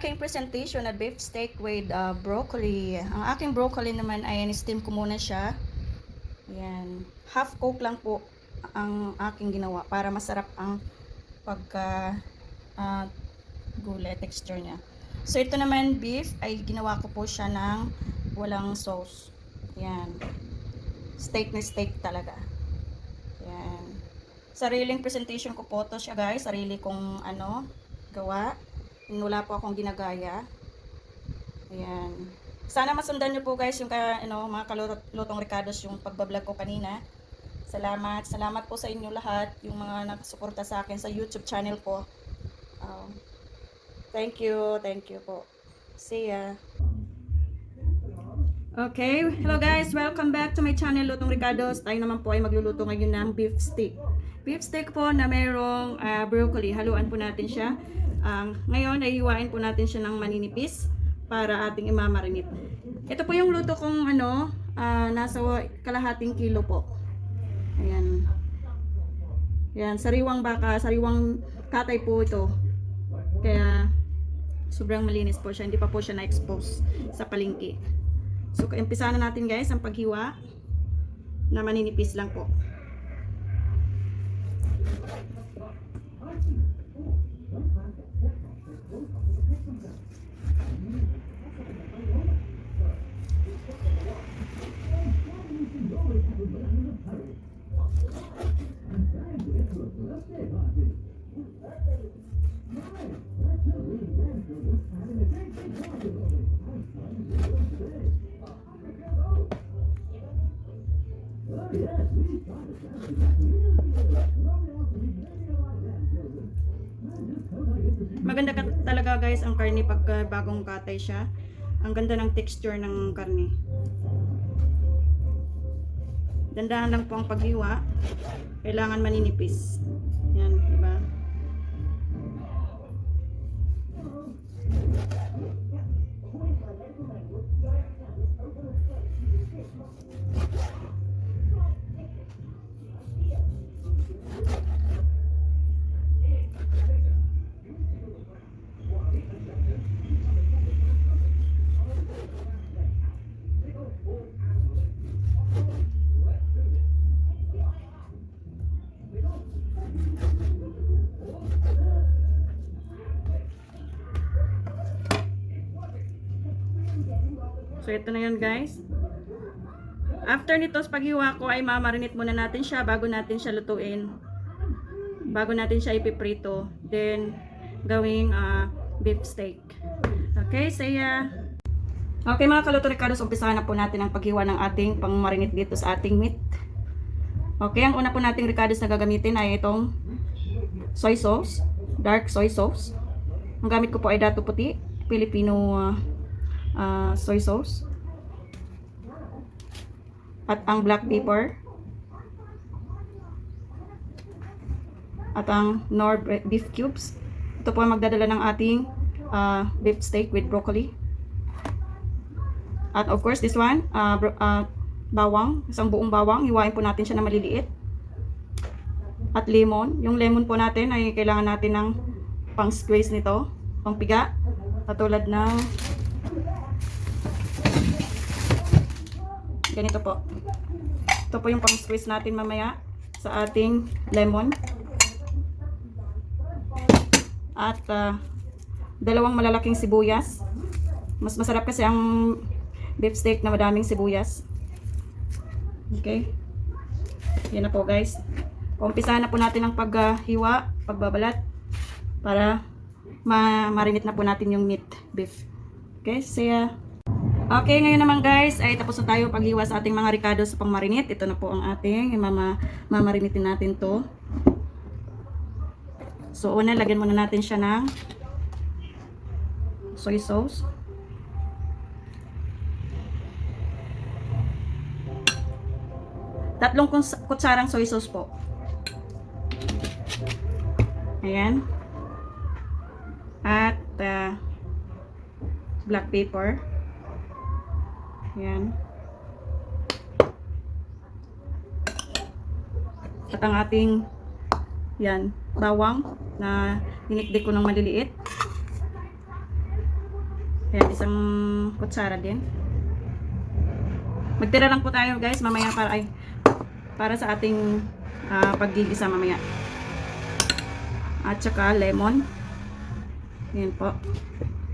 aking presentation na beef steak with broccoli. Ang aking broccoli naman ay steam ko muna siya. Yan. Half cook lang po ang aking ginawa para masarap ang pagka gulay texture niya. So ito naman beef ay ginawa ko po siya ng walang sauce. Yan. Steak na steak talaga. Yan. Sariling presentation ko po to siya guys. Sarili kong gawa. Wala po akong ginagaya. Ayan. Sana masundan nyo po guys yung mga kalutong Ricardos yung pagbablog ko kanina. Salamat. Salamat po sa inyo lahat. Yung mga nakasuporta sa akin sa YouTube channel ko. Thank you. Thank you po. See ya. Okay. Hello guys. Welcome back to my channel, Lutong Ricardos. Tayo naman po ay magluluto ngayon ng beef steak. Beef steak po na mayroong broccoli. Haluan po natin siya. Ngayon ay hiwain po natin siya ng maninipis para ating imamarinate. Ito po yung luto kong nasa kalahating kilo po. Ayan. Ayan, sariwang baka, sariwang katay po ito. Kaya sobrang malinis po siya, hindi pa po siya na-expose sa palengke. So umpisa na natin guys ang paghiwa na maninipis lang po. Maganda talaga guys ang karne pag bagong katay siya. Ang ganda ng texture ng karne. Dandahan lang po ang paghiwa. Kailangan maninipis. Yan, diba? So ito na yun guys. After nito sa paghiwa ko ay mamarinate muna natin siya bago natin siya lutuin. Bago natin siya ipiprito. Then gawing beef steak. Okay, saya. Okay mga kalutong Ricardos, umpisahan na po natin ang paghiwa ng ating pang-marinate dito sa ating meat. Okay, ang una po nating Ricardos na gagamitin ay itong soy sauce, dark soy sauce. Ang gamit ko po ay Dato Puti, Filipino soy sauce. At ang black pepper. At ang Knorr beef cubes. Ito po ang magdadala ng ating beef steak with broccoli. At of course this one, bawang, isang buong bawang, hiwain po natin siya na maliliit. At lemon, yung lemon po natin ay kailangan natin ng pang squeeze nito, pang piga, katulad ng ganito po. Ito po yung pang squeeze natin mamaya sa ating lemon. At dalawang malalaking sibuyas. Mas masarap kasi ang beef steak na madaming sibuyas. Okay. Yan na po guys. Umpisahan na po natin ang paghiwa, pagbabalat para ma-marinate na po natin yung meat beef. Okay, siya. Okay, ngayon naman guys ay tapos na tayo paghiwa sa ating mga Ricardos sa pang-marinate. Ito na po ang ating mamarinitin natin to. So una, lagyan muna natin siya ng soy sauce. Tatlong kutsarang soy sauce po. Ayan. At black pepper. Ayan. At ang ating bawang na dinikdik ko ng maliliit. Ayan, isang kutsara din. Magtira lang po tayo guys, mamaya para sa ating paggigisa mamaya. At saka lemon. Ayan po.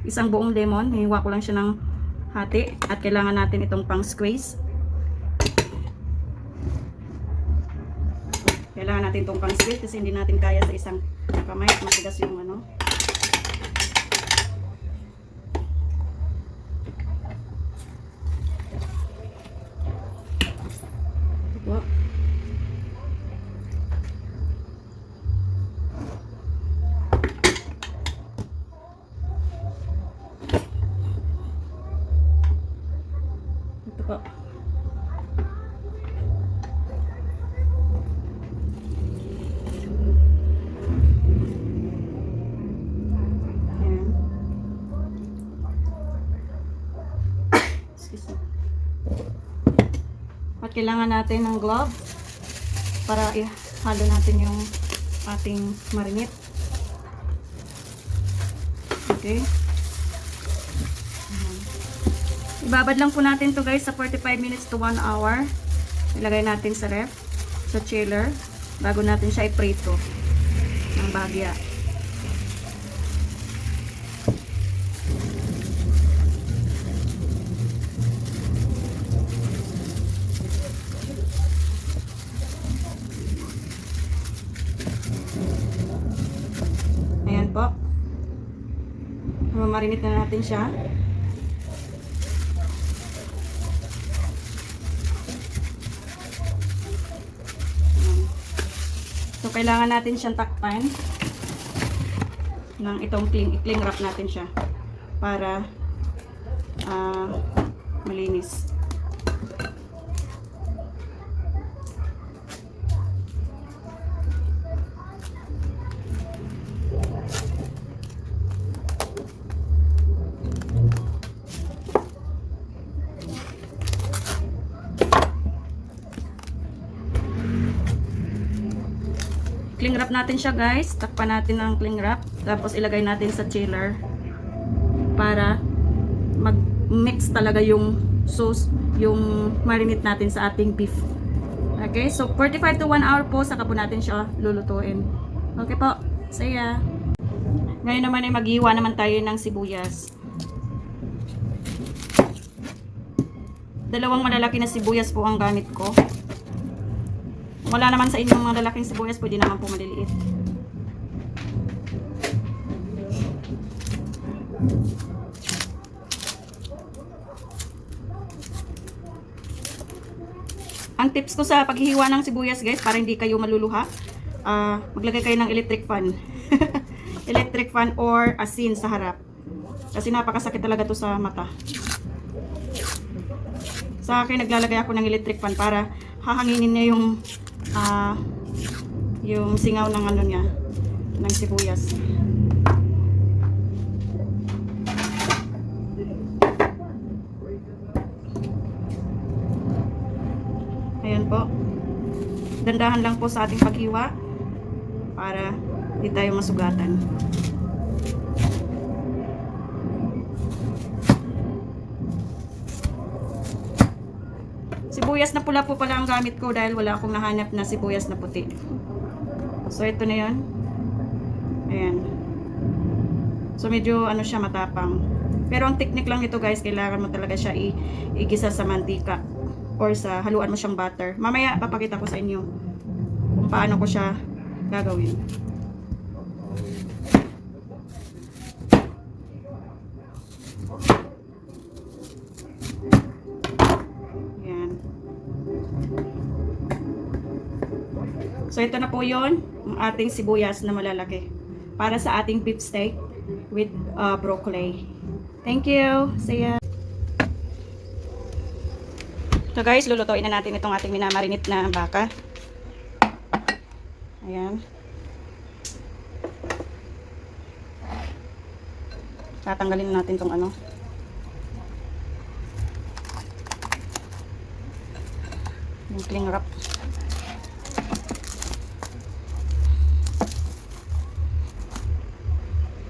Isang buong lemon. Hiwa ko lang siya ng hati. At kailangan natin itong pang squeeze. Kailangan natin itong pang squeeze kasi hindi natin kaya sa isang kamay. Matigas yung ano. Ito. Ito po. Ayan. Excuse me. At kailangan natin ng glove para ihalo natin yung ating marinate. Okay. Ibabad lang po natin to guys sa 45 minutes to 1 hour. Ilagay natin sa ref, sa chiller, bago natin siya i-prito ng bagya. Ayan po. Mamarinate na natin siya. So, kailangan natin siyang takpan ng itong cling wrap natin siya para malinis. Cling wrap natin siya guys. Takpan natin ng cling wrap. Tapos ilagay natin sa chiller. Para mag-mix talaga yung sauce, yung marinate natin sa ating beef. Okay, so 45 to 1 hour po, saka po natin siya lulutuin. Okay po, saya. Ngayon naman ay maghiwa naman tayo ng sibuyas. Dalawang malalaki na sibuyas po ang gamit ko. Wala naman sa inyong mga lalaking sibuyas, pwede naman po maliliit. Ang tips ko sa paghihiwa ng sibuyas guys, para hindi kayo maluluha, maglagay kayo ng electric fan. Electric fan or asin sa harap. Kasi napakasakit talaga to sa mata. Sa akin, naglalagay ako ng electric fan para hahanginin niya yung singaw ng ano niya, ng sibuyas. Ayan po. Dandahan lang po sa ating paghiwa para hindi tayo masugatan. Sibuyas na pula po pala ang gamit ko dahil wala akong nahanap na sibuyas na puti. So ito na yun. Ayan. So medyo ano siya, matapang. Pero ang technique lang ito guys, kailangan mo talaga siya igisa sa mantika or sa haluan mo siyang butter. Mamaya papakita ko sa inyo kung paano ko siya gagawin. So, ito na po yun, ang ating sibuyas na malalaki. Para sa ating beef steak with broccoli. Thank you. See ya. So guys, lulutuin na natin itong ating minamarinate na baka. Ayan. Tatanggalin natin itong ano. Yung cling wrap.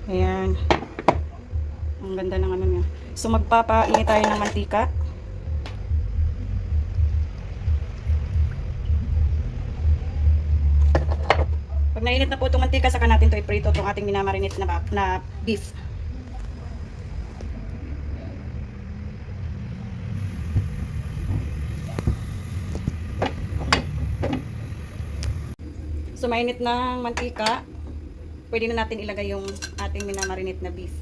Ayan. Ang ganda ng ano niya. So magpapainit tayo ng mantika. Pag nainit na po itong mantika, saka natin ito iprito itong ating minamarinate na beef. So mainit na mantika, pwede na natin ilagay yung ating minamarinate na beef.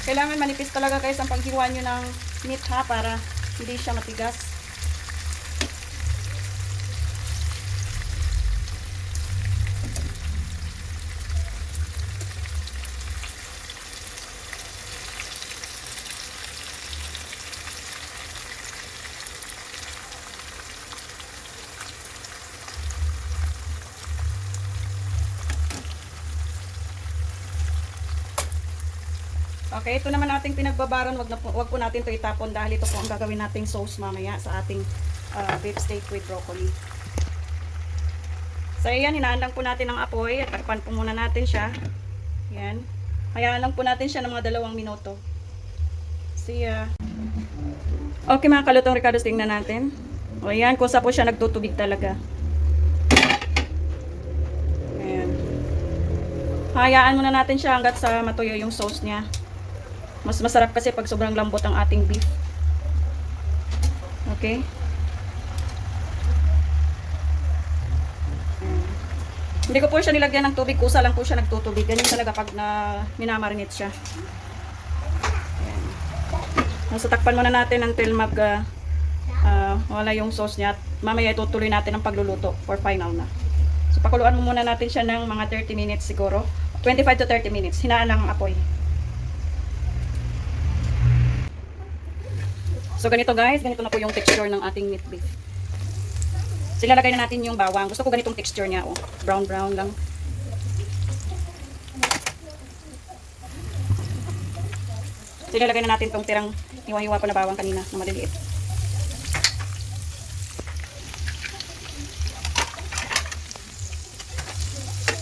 Kailangan manipis talaga guys ang paghiwa nyo ng meat ha, para hindi siya matigas. Okay, ito naman ating pinagbabaran, wag po natin ito itapon dahil ito po ang gagawin nating sauce mamaya sa ating beef steak with broccoli. So ayan, hinaan lang po natin ang apoy at takpan po muna natin siya. Ayan, hayaan lang po natin siya ng mga 2 minuto. See ya. Okay mga kalutong Ricardos, tingnan natin. O ayan, kung saan po siya nagtutubig talaga. Ayan. Hayaan muna natin siya hanggat sa matuyo yung sauce niya. Mas masarap kasi pag sobrang lambot ang ating beef. Okay? Hindi ko po siya nilagyan ng tubig, kusa lang po siya nagtutubig. Ganyan talaga pag minamarinate siya. Ayan. So takpan muna natin until wala yung sauce niya. At mamaya itutuloy natin ang pagluluto for final na. So pakuluan mo muna natin siya ng mga 30 minutes siguro. 25 to 30 minutes. Hinaan lang ang apoy. So ganito guys, ganito na po yung texture ng ating meat beef. So ilalagay na natin yung bawang. Gusto ko ganitong texture niya, oh. Brown brown lang. So ilalagay na natin tong tirang hiwa-hiwa pa na bawang kanina na maliliit.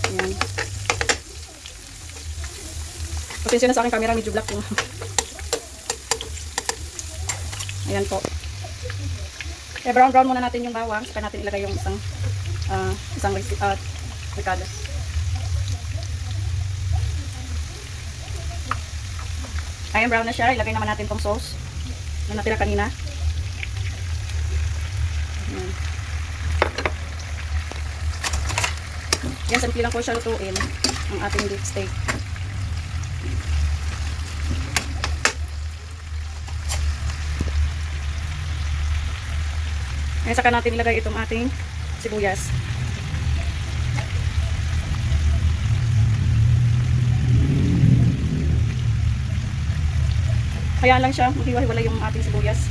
Ayan. Pasensya na sa aking camera, medyo black yung ayan po. Eh, brown muna natin yung bawang. Saka natin ilagay yung isang ricados. Ayan, brown na siya. Ilagay naman natin tong sauce na natira kanina. Ayan. Yan, simple lang po siya lutuin ang ating beef steak. Ngayon saka natin ilagay itong ating sibuyas. Hayaan lang siya, maghiwa-hiwalay yung ating sibuyas.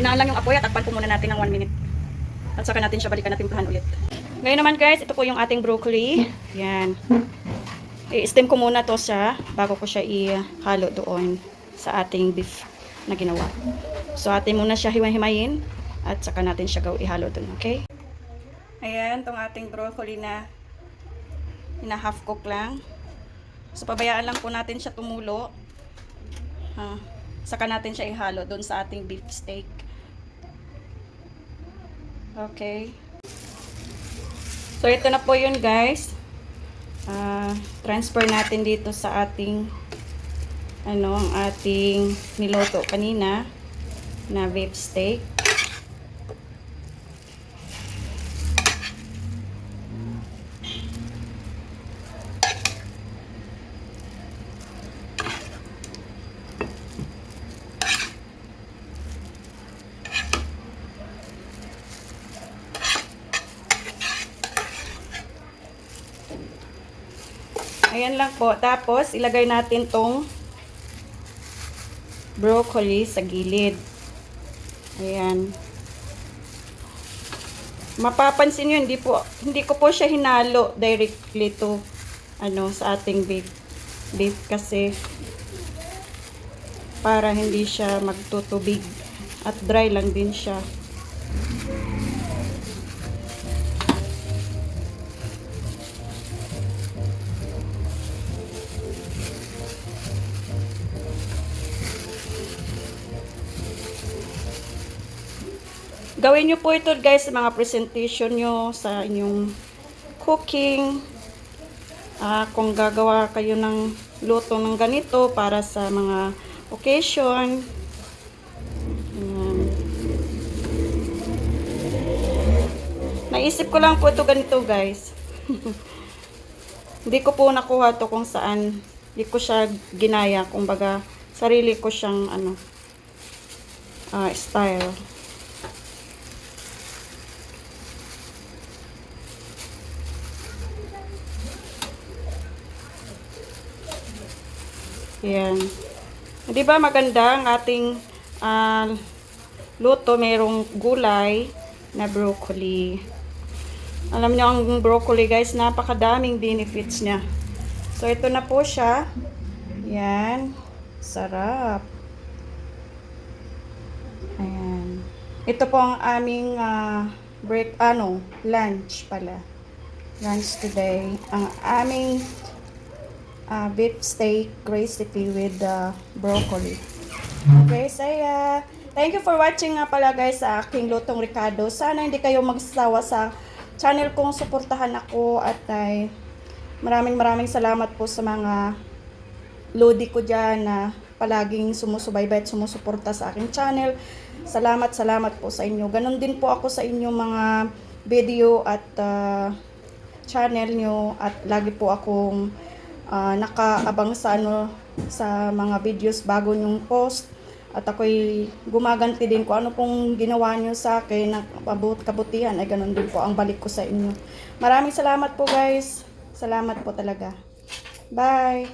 Hinaan lang yung apoy at takpan po muna natin ng 1 minute. At saka natin siya balikan na timplahan ulit. Ngayon naman guys, ito po yung ating broccoli. Yan. I-steam ko muna to siya bago ko siya ihalo doon sa ating beef na ginawa. So atin muna siya himayin at saka natin siya ihalo doon, okay? Ayan, tong ating broccoli na half cook lang. So pabayaan lang po natin siya tumulo. Saka natin siya ihalo doon sa ating beef steak. Okay. So ito na po yun guys. Transfer natin dito sa ating ang ating niloto kanina na beef steak. Ayan lang po. Tapos, ilagay natin tong broccoli sa gilid. Ayan. Mapapansin nyo, hindi ko po siya hinalo directly to sa ating beef kasi para hindi siya magtutubig at dry lang din siya. Gawin nyo po ito guys sa mga presentation nyo, sa inyong cooking. Kung gagawa kayo ng luto ng ganito para sa mga occasion. Naisip ko lang po ito ganito guys. Hindi ko po nakuha to kung saan. Hindi ko siya ginaya. Kumbaga, sarili ko siyang style. Ayan. Di ba maganda ang ating luto? Mayroong gulay na broccoli. Alam niyo ang broccoli guys, napakadaming benefits niya. So ito na po siya. Ayan. Sarap. Ayan. Ito po ang aming lunch pala. Lunch today. Ang aming beef steak recipe with broccoli. Okay, saya. Thank you for watching nga pala guys sa aking lutong Ricardo. Sana hindi kayo magsasawa sa channel kong suportahan ako at maraming salamat po sa mga lodi ko dyan na palaging sumusubaybay at sumusuporta sa aking channel. Salamat po sa inyo. Ganon din po ako sa inyong mga video at channel nyo at lagi po akong nakaabang sa sa mga videos bago nyong post at ako'y gumaganti din kung ano pong ginawa nyo sa akin na kabutihan ay ganun din po ang balik ko sa inyo. Maraming salamat po guys. Salamat po talaga. Bye!